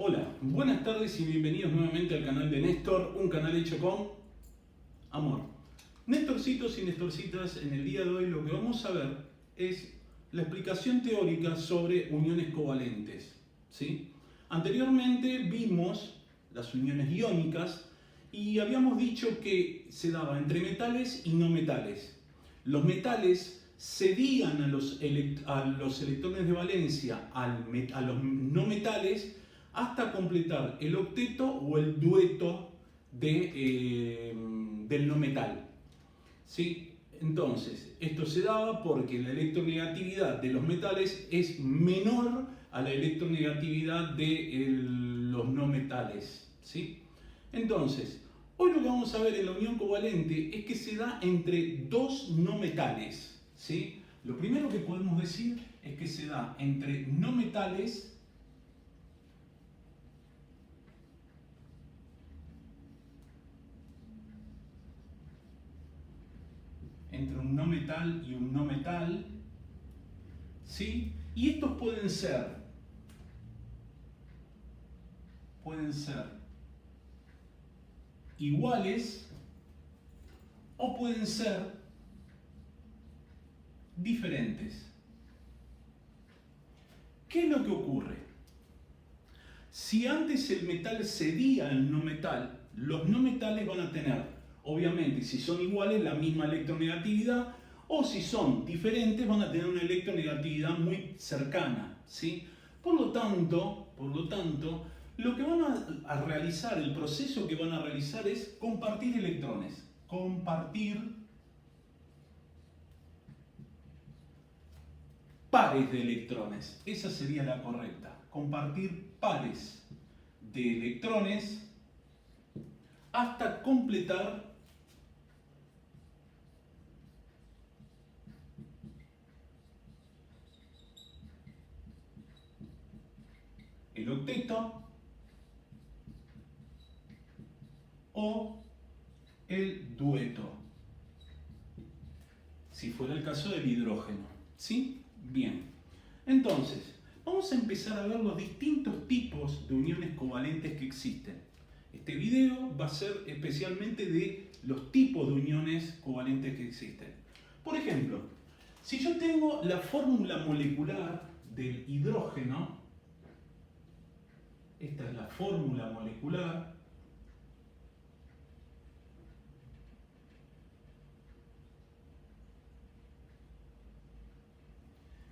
Hola, buenas tardes y bienvenidos nuevamente al canal de Néstor, un canal hecho con amor. Néstorcitos y Nestorcitas, en el día de hoy lo que vamos a ver es la explicación teórica sobre uniones covalentes, ¿sí? Anteriormente vimos las uniones iónicas y habíamos dicho que se daba entre metales y no metales. Los metales cedían a los electrones de valencia a los no metales hasta completar el octeto o el dueto del no metal. ¿Sí? Entonces, esto se daba porque la electronegatividad de los metales es menor a la electronegatividad de los no metales. ¿Sí? Entonces, hoy lo que vamos a ver en la unión covalente es que se da entre dos no metales. ¿Sí? Lo primero que podemos decir es que se da entre no metales entre un no metal y un no metal, ¿sí? Y estos pueden ser iguales o pueden ser diferentes. ¿Qué es lo que ocurre? Si antes el metal cedía al no metal, los no metales van a tener, obviamente, si son iguales, la misma electronegatividad, o si son diferentes, van a tener una electronegatividad muy cercana, ¿sí? Por lo tanto, lo que van a realizar, el proceso que van a realizar es compartir electrones. Compartir pares de electrones. Esa sería la correcta. Compartir pares de electrones hasta completar el octeto o el dueto, si fuera el caso del hidrógeno. ¿Sí? Bien. Entonces, vamos a empezar a ver los distintos tipos de uniones covalentes que existen. Este video va a ser especialmente de los tipos de uniones covalentes que existen. Por ejemplo, si yo tengo la fórmula molecular del hidrógeno, esta es la fórmula molecular,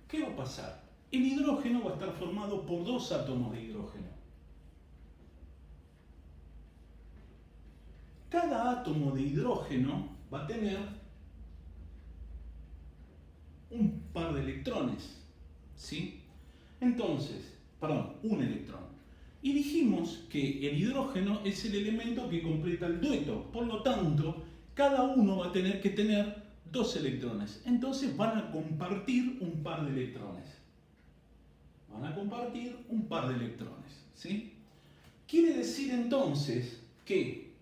¿qué va a pasar? El hidrógeno va a estar formado por dos átomos de hidrógeno. Cada átomo de hidrógeno va a tener un par de electrones, ¿sí? Entonces, perdón, un electrón. Y dijimos que el hidrógeno es el elemento que completa el dueto, por lo tanto, cada uno va a tener que tener dos electrones. Entonces van a compartir un par de electrones. Van a compartir un par de electrones, ¿sí? Quiere decir entonces que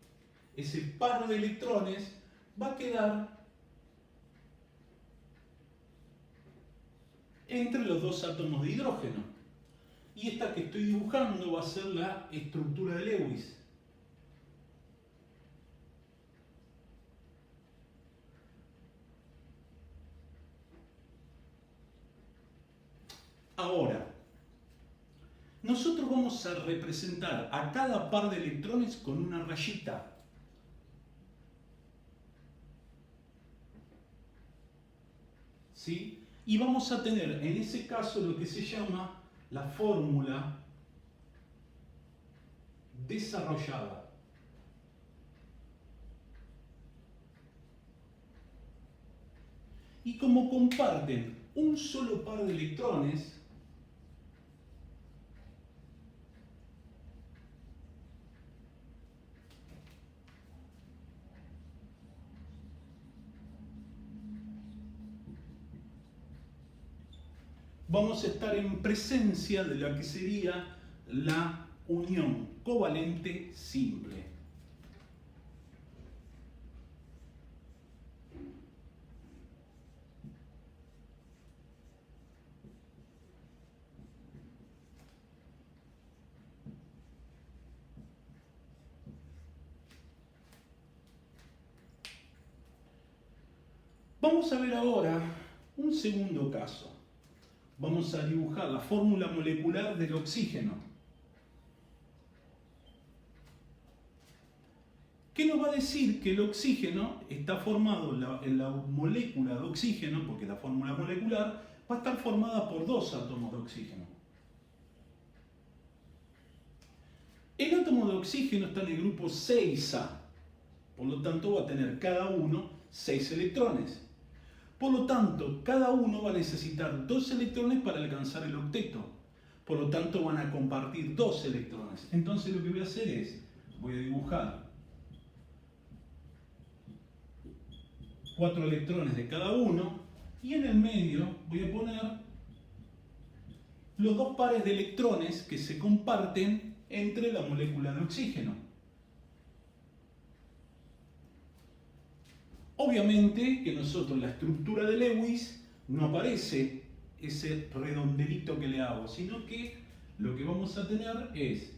ese par de electrones va a quedar entre los dos átomos de hidrógeno. Y esta que estoy dibujando va a ser la estructura de Lewis. Ahora, nosotros vamos a representar a cada par de electrones con una rayita. ¿Sí? Y vamos a tener en ese caso lo que se llama la fórmula desarrollada. Y como comparten un solo par de electrones, vamos a estar en presencia de la que sería la unión covalente simple. Vamos a ver ahora un segundo caso. Vamos a dibujar la fórmula molecular del oxígeno. ¿Qué nos va a decir? Que el oxígeno está formado en la molécula de oxígeno, porque la fórmula molecular va a estar formada por dos átomos de oxígeno. El átomo de oxígeno está en el grupo 6A, por lo tanto va a tener cada uno 6 electrones. Por lo tanto, cada uno va a necesitar 2 electrones para alcanzar el octeto. Por lo tanto, van a compartir 2 electrones. Entonces lo que voy a hacer es, voy a dibujar 4 electrones de cada uno y en el medio voy a poner los 2 pares de electrones que se comparten entre la molécula de oxígeno. Obviamente que nosotros la estructura de Lewis no aparece ese redondelito que le hago, sino que lo que vamos a tener es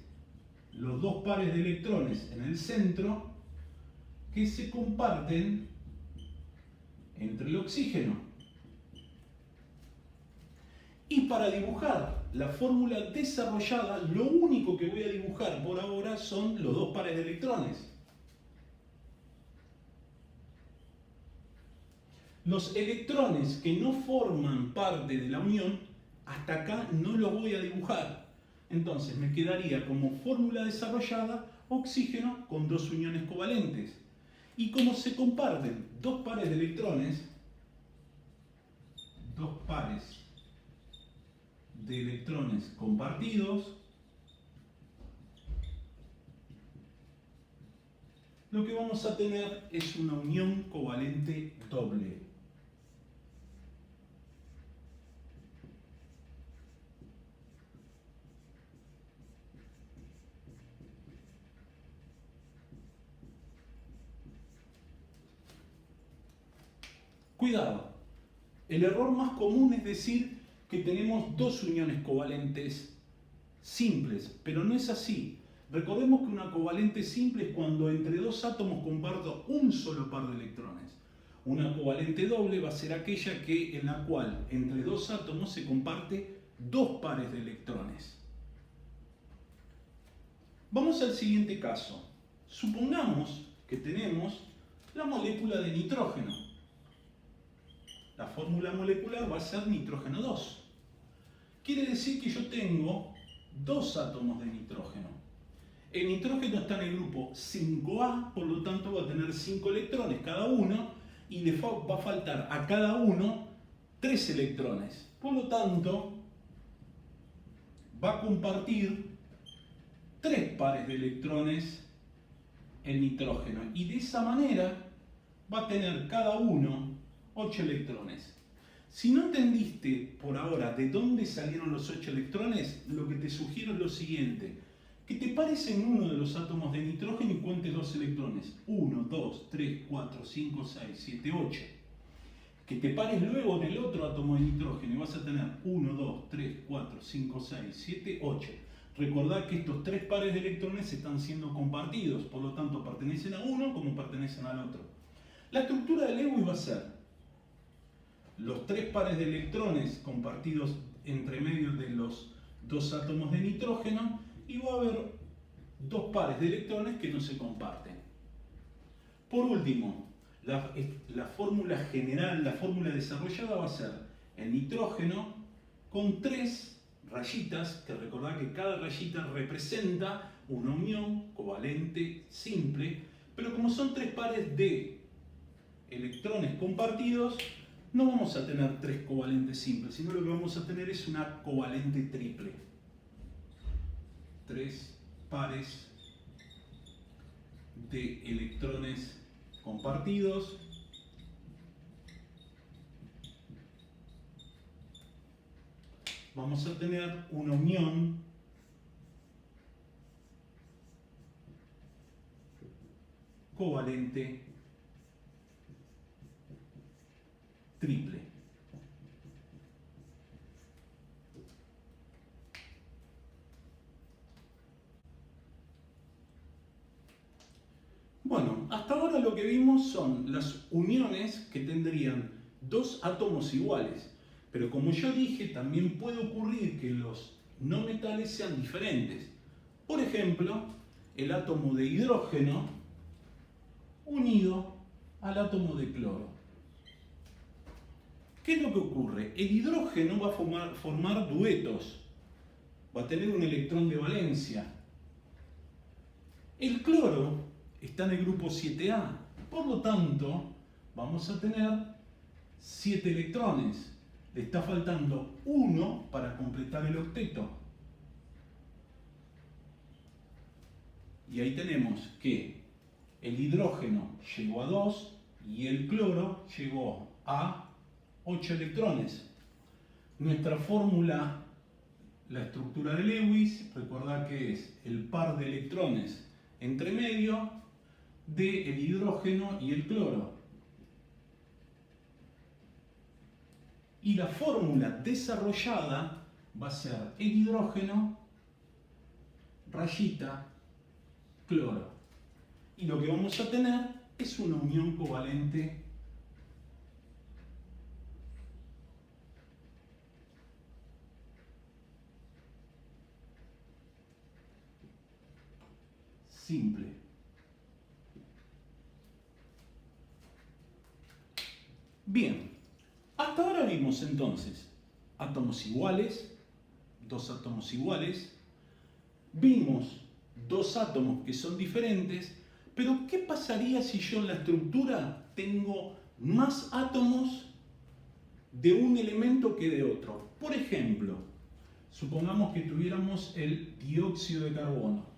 los 2 pares de electrones en el centro que se comparten entre el oxígeno. Y para dibujar la fórmula desarrollada, lo único que voy a dibujar por ahora son los 2 pares de electrones. Los electrones que no forman parte de la unión, hasta acá no los voy a dibujar. Entonces me quedaría como fórmula desarrollada oxígeno con 2 uniones covalentes. Y como se comparten 2 pares de electrones, 2 pares de electrones compartidos, lo que vamos a tener es una unión covalente doble. Cuidado, el error más común es decir que tenemos 2 uniones covalentes simples, pero no es así. Recordemos que una covalente simple es cuando entre 2 átomos comparto un solo par de electrones. Una covalente doble va a ser aquella en la cual entre 2 átomos se comparte 2 pares de electrones. Vamos al siguiente caso. Supongamos que tenemos la molécula de nitrógeno. La fórmula molecular va a ser nitrógeno 2. Quiere decir que yo tengo 2 átomos de nitrógeno. El nitrógeno está en el grupo 5A, por lo tanto va a tener 5 electrones cada uno y le va a faltar a cada uno 3 electrones. Por lo tanto, va a compartir 3 pares de electrones el nitrógeno y de esa manera va a tener cada uno 8 electrones. Si no entendiste por ahora de dónde salieron los 8 electrones, lo que te sugiero es lo siguiente: que te pares en uno de los átomos de nitrógeno y cuentes 2 electrones. 1, 2, 3, 4, 5, 6, 7, 8. Que te pares luego en el otro átomo de nitrógeno y vas a tener 1, 2, 3, 4, 5, 6, 7, 8. Recordad que estos 3 pares de electrones están siendo compartidos, por lo tanto pertenecen a uno como pertenecen al otro. La estructura de Lewis va a ser los 3 pares de electrones compartidos entre medio de los 2 átomos de nitrógeno y va a haber 2 pares de electrones que no se comparten. Por último, la fórmula general, la fórmula desarrollada va a ser el nitrógeno con 3 rayitas, que recordad que cada rayita representa una unión covalente simple, pero como son 3 pares de electrones compartidos, no vamos a tener 3 covalentes simples, sino lo que vamos a tener es una covalente triple. 3 pares de electrones compartidos vamos a tener una unión covalente triple. Bueno, hasta ahora lo que vimos son las uniones que tendrían dos átomos iguales. Pero como yo dije, también puede ocurrir que los no metales sean diferentes. Por ejemplo, el átomo de hidrógeno unido al átomo de cloro. ¿Qué es lo que ocurre? El hidrógeno va a formar duetos, va a tener un electrón de valencia. El cloro está en el grupo 7A, por lo tanto vamos a tener 7 electrones. Le está faltando uno para completar el octeto. Y ahí tenemos que el hidrógeno llegó a 2 y el cloro llegó a 8 electrones. Nuestra fórmula, la estructura de Lewis, recuerda que es el par de electrones entre medio del hidrógeno y el cloro. Y la fórmula desarrollada va a ser el hidrógeno, rayita, cloro. Y lo que vamos a tener es una unión covalente simple. Bien, hasta ahora vimos entonces átomos iguales, dos átomos iguales, vimos dos átomos que son diferentes, pero ¿qué pasaría si yo en la estructura tengo más átomos de un elemento que de otro? Por ejemplo, supongamos que tuviéramos el dióxido de carbono.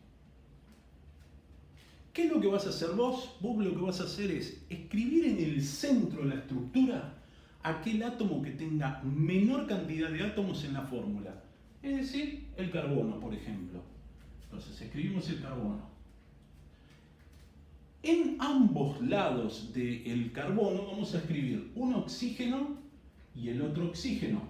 ¿Qué es lo que vas a hacer vos? Vos lo que vas a hacer es escribir en el centro de la estructura aquel átomo que tenga menor cantidad de átomos en la fórmula. Es decir, el carbono, por ejemplo. Entonces escribimos el carbono. En ambos lados del carbono vamos a escribir un oxígeno y el otro oxígeno.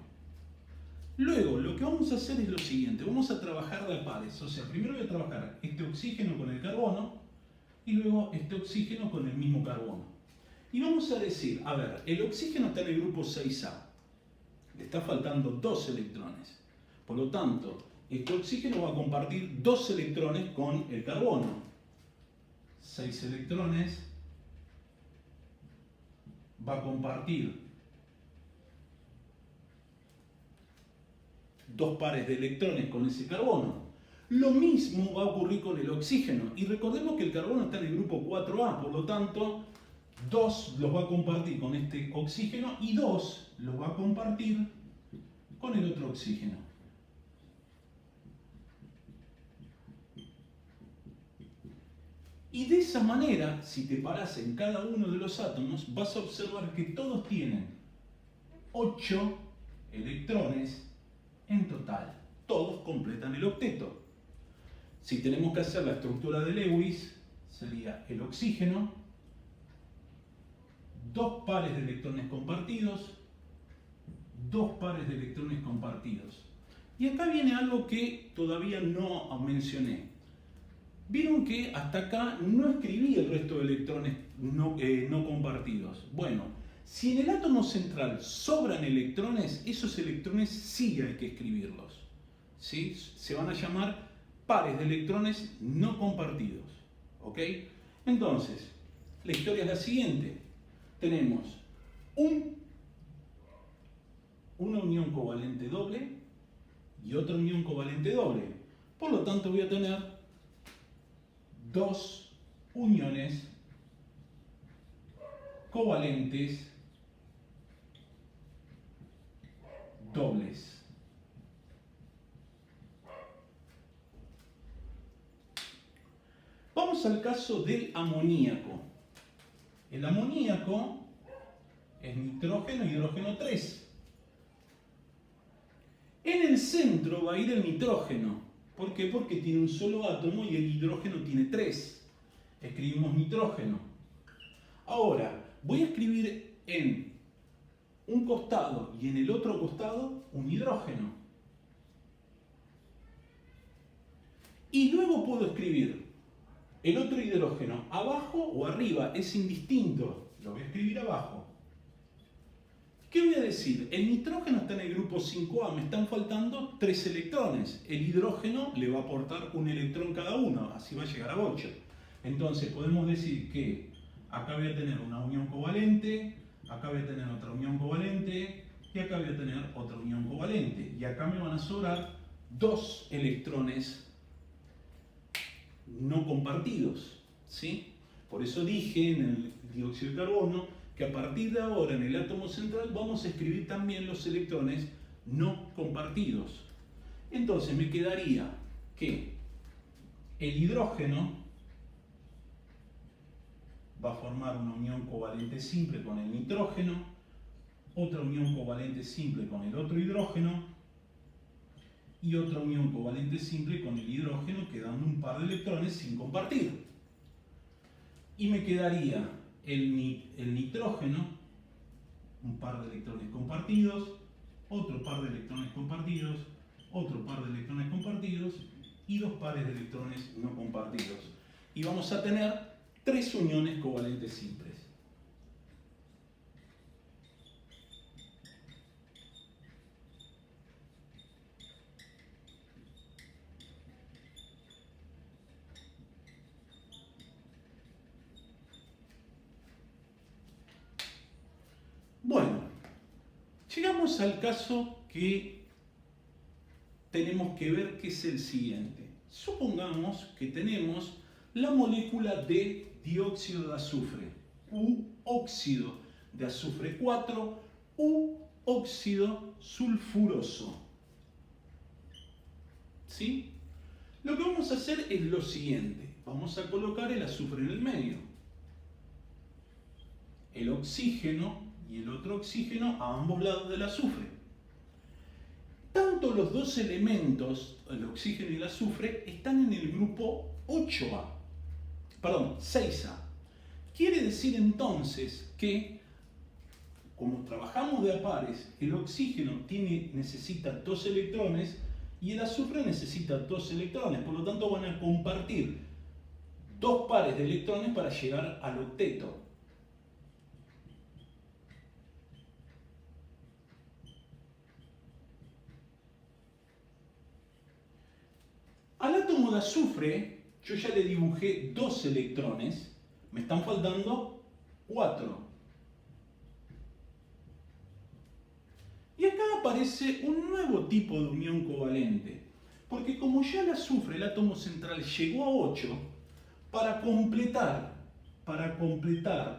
Luego, lo que vamos a hacer es lo siguiente. Vamos a trabajar de a pares. O sea, primero voy a trabajar este oxígeno con el carbono y luego este oxígeno con el mismo carbono. Y vamos a decir, a ver, el oxígeno está en el grupo 6A. Le está faltando 2 electrones. Por lo tanto, este oxígeno va a compartir 2 electrones con el carbono. 6 electrones va a compartir 2 pares de electrones con ese carbono. Lo mismo va a ocurrir con el oxígeno. Y recordemos que el carbono está en el grupo 4A, por lo tanto, 2 los va a compartir con este oxígeno y 2 los va a compartir con el otro oxígeno. Y de esa manera, si te paras en cada uno de los átomos, vas a observar que todos tienen 8 electrones en total. Todos completan el octeto. Si tenemos que hacer la estructura de Lewis, sería el oxígeno, 2 pares de electrones compartidos, 2 pares de electrones compartidos. Y acá viene algo que todavía no mencioné. Vieron que hasta acá no escribí el resto de electrones no compartidos. Bueno, si en el átomo central sobran electrones, esos electrones sí hay que escribirlos. ¿Sí? Se van a llamar pares de electrones no compartidos. ¿Ok? Entonces, la historia es la siguiente. Tenemos una unión covalente doble y otra unión covalente doble. Por lo tanto, voy a tener 2 uniones covalentes dobles. Vamos al caso del amoníaco. El amoníaco es nitrógeno y hidrógeno 3. En el centro va a ir el nitrógeno. ¿Por qué? Porque tiene un solo átomo y el hidrógeno tiene 3. Escribimos nitrógeno. Ahora, voy a escribir en un costado y en el otro costado un hidrógeno. Y luego puedo escribir el otro hidrógeno abajo o arriba, es indistinto. Lo voy a escribir abajo. ¿Qué voy a decir? El nitrógeno está en el grupo 5A, me están faltando 3 electrones. El hidrógeno le va a aportar un electrón cada uno, así va a llegar a 8. Entonces podemos decir que acá voy a tener una unión covalente, acá voy a tener otra unión covalente y acá voy a tener otra unión covalente. Y acá me van a sobrar 2 electrones no compartidos, ¿sí? Por eso dije en el dióxido de carbono que a partir de ahora en el átomo central vamos a escribir también los electrones no compartidos. Entonces me quedaría que el hidrógeno va a formar una unión covalente simple con el nitrógeno, otra unión covalente simple con el otro hidrógeno y otra unión covalente simple con el hidrógeno, quedando un par de electrones sin compartir. Y me quedaría el nitrógeno, un par de electrones compartidos, otro par de electrones compartidos, otro par de electrones compartidos y 2 pares de electrones no compartidos. Y vamos a tener 3 uniones covalentes simples. Bueno, llegamos al caso que tenemos que ver, que es el siguiente. Supongamos que tenemos la molécula de dióxido de azufre, u óxido de azufre 4, u óxido sulfuroso. ¿Sí? Lo que vamos a hacer es lo siguiente. Vamos a colocar el azufre en el medio. El oxígeno y el otro oxígeno a ambos lados del azufre. Tanto los dos elementos, el oxígeno y el azufre, están en el grupo 8A, perdón, 6A. Quiere decir entonces que, como trabajamos de a pares, el oxígeno necesita 2 electrones y el azufre necesita 2 electrones, por lo tanto van a compartir 2 pares de electrones para llegar al octeto. Al átomo de azufre, yo ya le dibujé 2 electrones, me están faltando 4. Y acá aparece un nuevo tipo de unión covalente, porque como ya el azufre, el átomo central, llegó a 8, para completar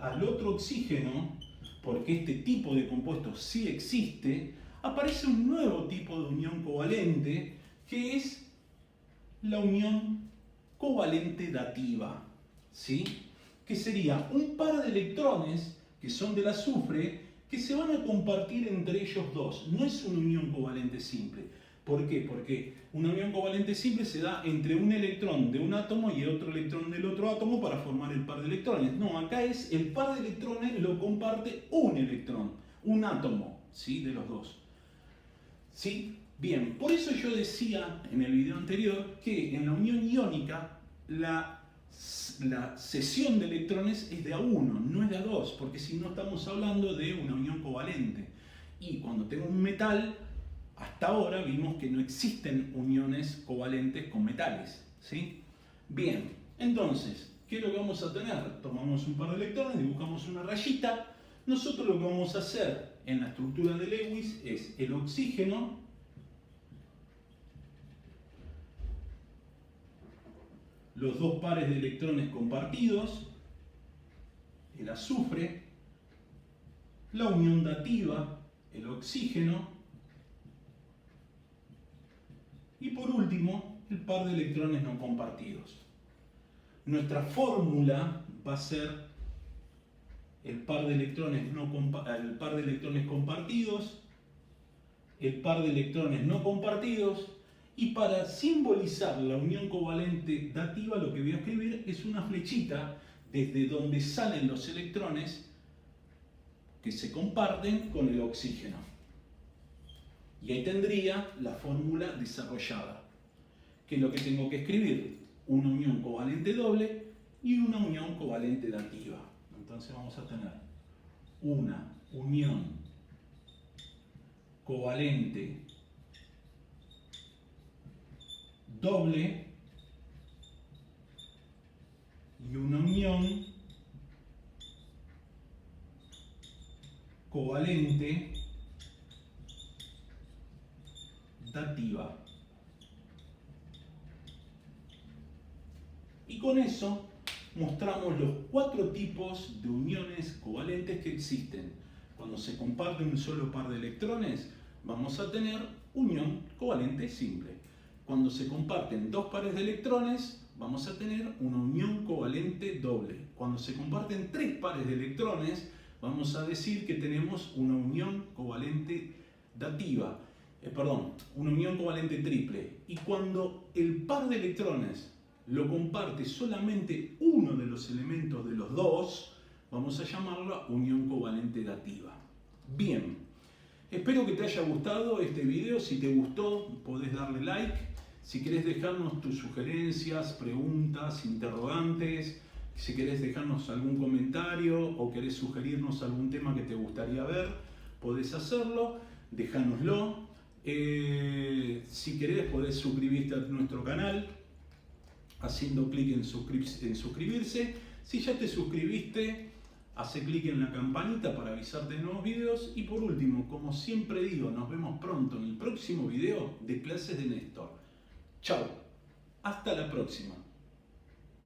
al otro oxígeno, porque este tipo de compuesto sí existe, aparece un nuevo tipo de unión covalente, que es la unión covalente dativa, ¿sí? Que sería un par de electrones que son del azufre que se van a compartir entre ellos dos. No es una unión covalente simple. ¿Por qué? Porque una unión covalente simple se da entre un electrón de un átomo y otro electrón del otro átomo para formar el par de electrones. No, acá es el par de electrones lo comparte un electrón, un átomo, ¿sí? De los dos. ¿Sí? Bien, por eso yo decía en el video anterior que en la unión iónica la cesión de electrones es de A1, no es de A2, porque si no estamos hablando de una unión covalente. Y cuando tengo un metal, hasta ahora vimos que no existen uniones covalentes con metales, ¿sí? Bien, entonces, ¿qué es lo que vamos a tener? Tomamos un par de electrones, dibujamos una rayita. Nosotros lo que vamos a hacer en la estructura de Lewis es el oxígeno, los 2 pares de electrones compartidos, el azufre, la unión dativa, el oxígeno, y por último, el par de electrones no compartidos. Nuestra fórmula va a ser el par de electrones, el par de electrones compartidos, el par de electrones no compartidos. Y para simbolizar la unión covalente dativa, lo que voy a escribir es una flechita desde donde salen los electrones que se comparten con el oxígeno. Y ahí tendría la fórmula desarrollada. ¿Qué es lo que tengo que escribir? Una unión covalente doble y una unión covalente dativa. Entonces vamos a tener una unión covalente doble y una unión covalente dativa. Y con eso mostramos los 4 tipos de uniones covalentes que existen. Cuando se comparte un solo par de electrones, vamos a tener unión covalente simple. Cuando se comparten 2 pares de electrones, vamos a tener una unión covalente doble. Cuando se comparten 3 pares de electrones, vamos a decir que tenemos una unión covalente dativa. Una unión covalente triple. Y cuando el par de electrones lo comparte solamente uno de los elementos de los dos, vamos a llamarla unión covalente dativa. Bien, espero que te haya gustado este video. Si te gustó, podés darle like. Si querés dejarnos tus sugerencias, preguntas, interrogantes, si querés dejarnos algún comentario o querés sugerirnos algún tema que te gustaría ver, podés hacerlo, déjanoslo. Si querés, podés suscribirte a nuestro canal haciendo clic en suscribirse. Si ya te suscribiste, hace clic en la campanita para avisarte de nuevos videos. Y por último, como siempre digo, nos vemos pronto en el próximo video de Clases de Néstor. Chao, hasta la próxima.